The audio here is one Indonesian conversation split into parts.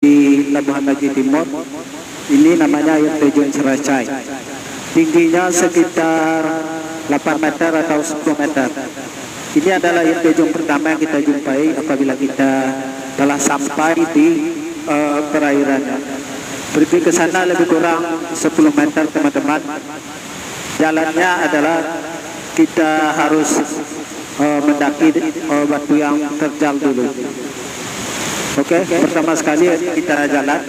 di Labuhan Bajo Timur. Ini namanya air terjun Seracai. Tingginya sekitar 8 meter atau 10 meter. Ini adalah air terjun pertama yang kita jumpai apabila kita telah sampai di perairannya. Pergi ke sana lebih kurang 10 meter teman-teman. Jalannya adalah kita harus mendaki batu yang terjal dulu. Oke, pertama sekali kita jalan.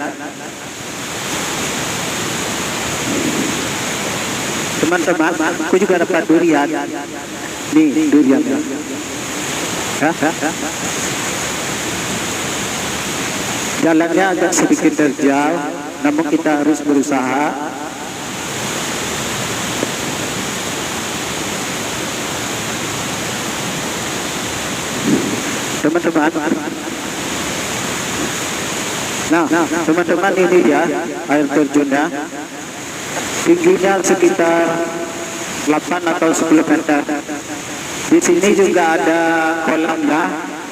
Teman-teman, aku juga dapat durian. Nih duriannya. Jalannya agak sedikit terjal, namun kita harus berusaha. Teman-teman, nah teman-teman, ini dia air terjunnya. Tingginya sekitar 8 atau 10 meter. Di sini juga ada kolamnya.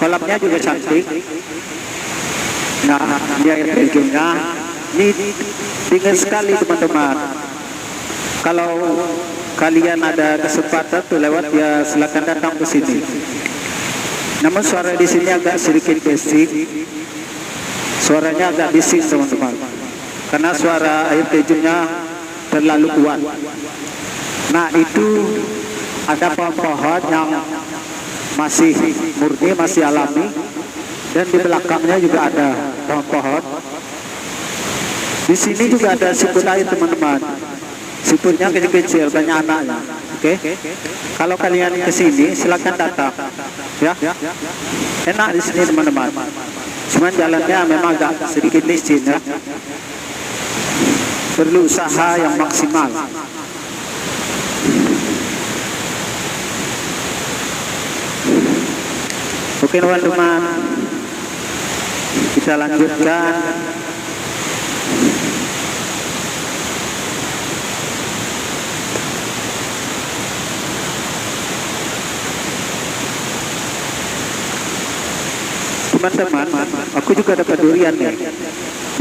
Kolamnya juga cantik. Nah, ini air terjunnya. Ini dingin sekali teman-teman. Kalau kalian ada kesempatan tuh lewat, ya silakan datang ke sini. Namun suara di sini agak sedikit bising. Suaranya agak bising teman-teman, karena suara air terjunnya terlalu kuat. Nah, itu ada pohon-pohon yang masih murni, masih alami, dan di belakangnya juga ada pohon-pohon. Di sini juga ada siput air teman-teman. Siputnya kecil-kecil, banyak anaknya. Oke. Kalau kalian ke sini silakan datang. Ya. Enak di sini teman-teman. Cuman jalannya memang agak sedikit licin ya. Perlu usaha yang maksimal. Oke teman-teman, kita lanjutkan. Teman-teman, aku juga dapat durian nih.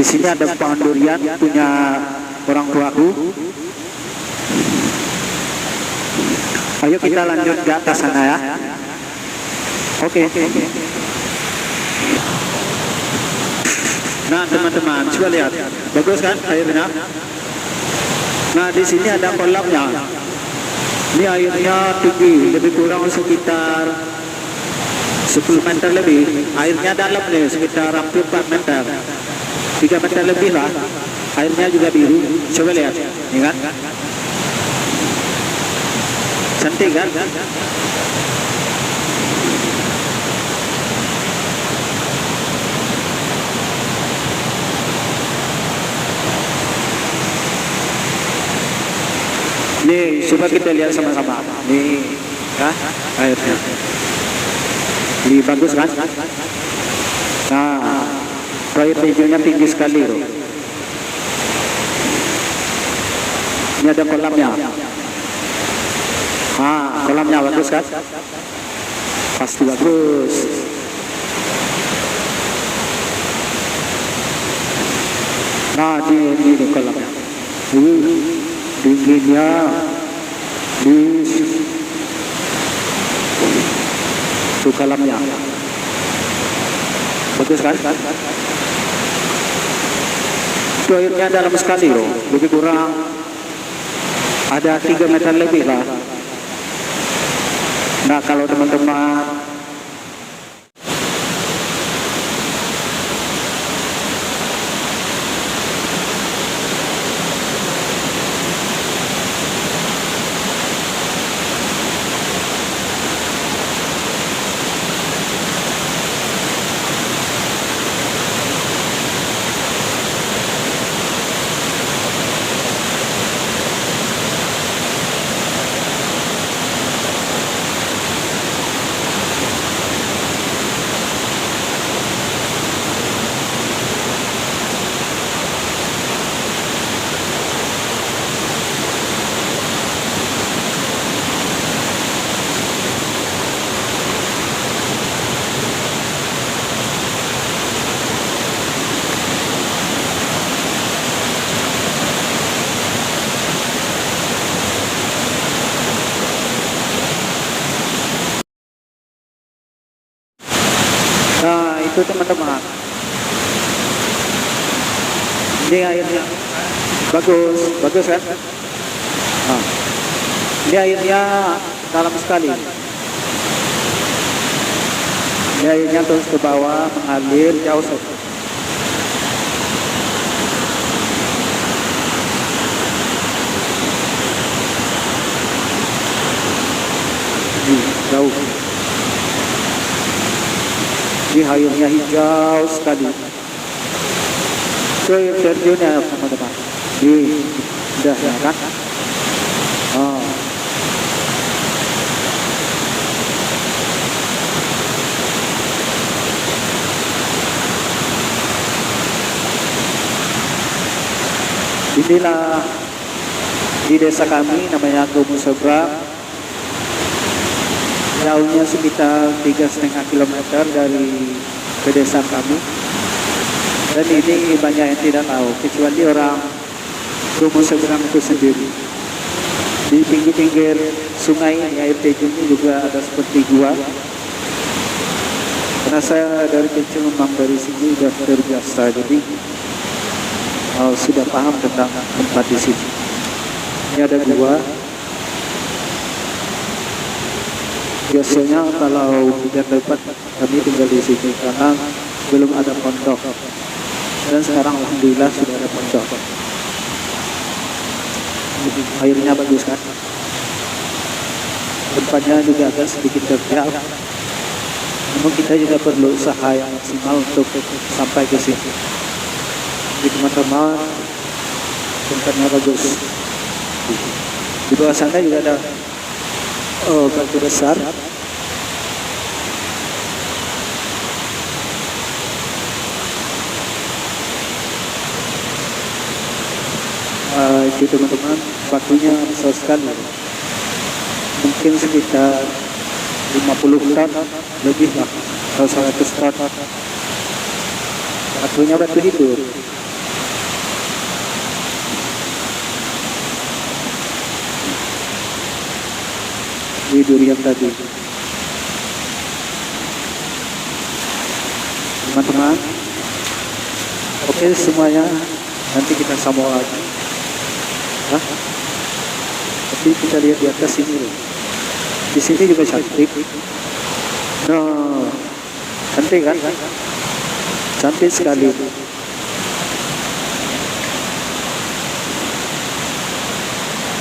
Di sini ada pohon durian punya orang tuaku. Ayo kita lanjut ke atas sana ya. Oke. Nah teman-teman, coba lihat, bagus kan airnya? Nah, di sini ada kolamnya. Ini airnya tinggi, lebih kurang sekitar 10 meter lebih. Airnya dalam nih, sekitar hampir 4 meter, 3 meter lebih lah. Airnya juga biru. Coba lihat, ini kan cantik kan? Nih, coba kita lihat sama-sama. Nih, ya, airnya. Ini bagus kan? Nah, air terjunnya tinggi sekali loh. Ini ada kolamnya. Ah, kolamnya bagus kan? Pasti bagus. Nah, ini kolamnya. Dinginnya di itu kolamnya. Bagus kan? Itu airnya dalam sekali loh, lebih kurang ada 3 meter lebih lah. Nah, kalau teman-teman itu teman-teman. Ini airnya bagus, bagus kan? Nah, ini airnya dalam sekali. Ini airnya terus ke bawah mengalir jauh sekali. Jauh. Ini airnya hijau sekali. Itu air terjunnya teman-teman. Udah ya kan? Oh. Inilah di desa kami namanya Gumu Seberang. Jauhnya sekitar 3,5 kilometer dari pedesaan kami. Dan ini banyak yang tidak tahu, kecuali orang Gumu Seberang itu sendiri. Di pinggir-pinggir sungai ini, air terjun ini juga ada seperti gua. Karena saya dari kecil memang dari sini sudah terbiasa, jadi sudah paham tentang tempat di sini. Ini ada gua. Biasanya kalau hujan lebat kami tinggal di sini karena belum ada pondok. Dan sekarang alhamdulillah sudah ada pondok. Airnya bagus kan? Tempatnya juga agak sedikit terjal. Namun kita juga perlu usaha yang maksimal untuk sampai ke sini. Jadi teman-teman, tempatnya bagus. Di bawah sana juga ada batu besar. Itu teman-teman, batunya besar sekali. Mungkin sekitar 50 ton lebih lah, atau 100 ton. Batunya batu hidup. Di durian tadi. Teman-teman, oke semuanya, nanti kita sambung lagi. Tapi kita lihat di atas sini loh. Di sini juga cantik. No, cantik kan? Cantik sekali.